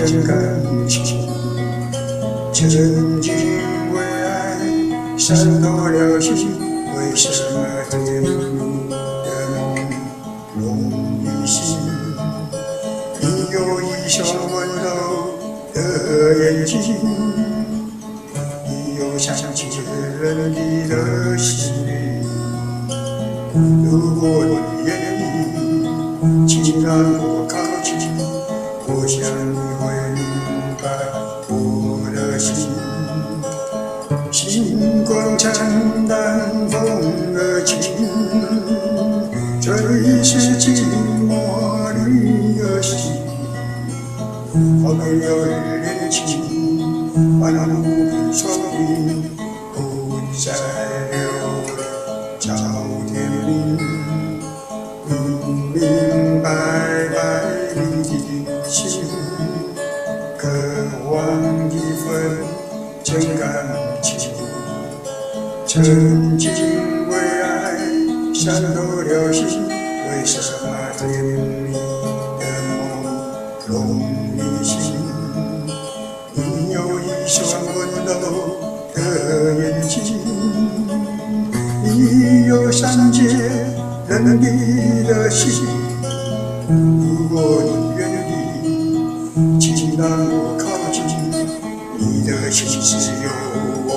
真感情。曾经为爱伤透了心，为什么甜蜜的梦容易醒？你有一双温柔的眼睛，你有想起人你的心灵。如果你愿意，请让我靠近，我想你会明白我的心。星光灿烂，风儿轻，最是寂寞旅儿行。好朋友恋情，把那无比双臂不再流泪找天明。明明白白你的心，渴望一份真感情。曾经为爱伤透了心，为什么甜蜜的梦容易醒？你有一双温柔的眼睛，你有善解人意的心。如果你愿意，请让我靠近，你的心只有我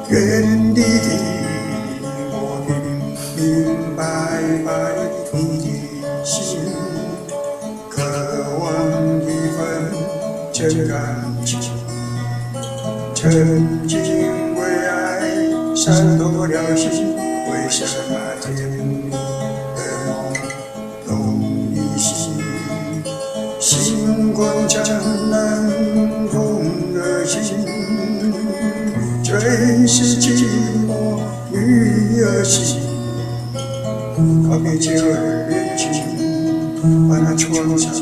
愿意听。我明明白白你的心，渴望一份真感情。曾经为爱伤透了心，为什么甜蜜的梦容易醒？星光灿烂，风儿轻，最是寂寞旅儿行。告别旧日恋情，把那创伤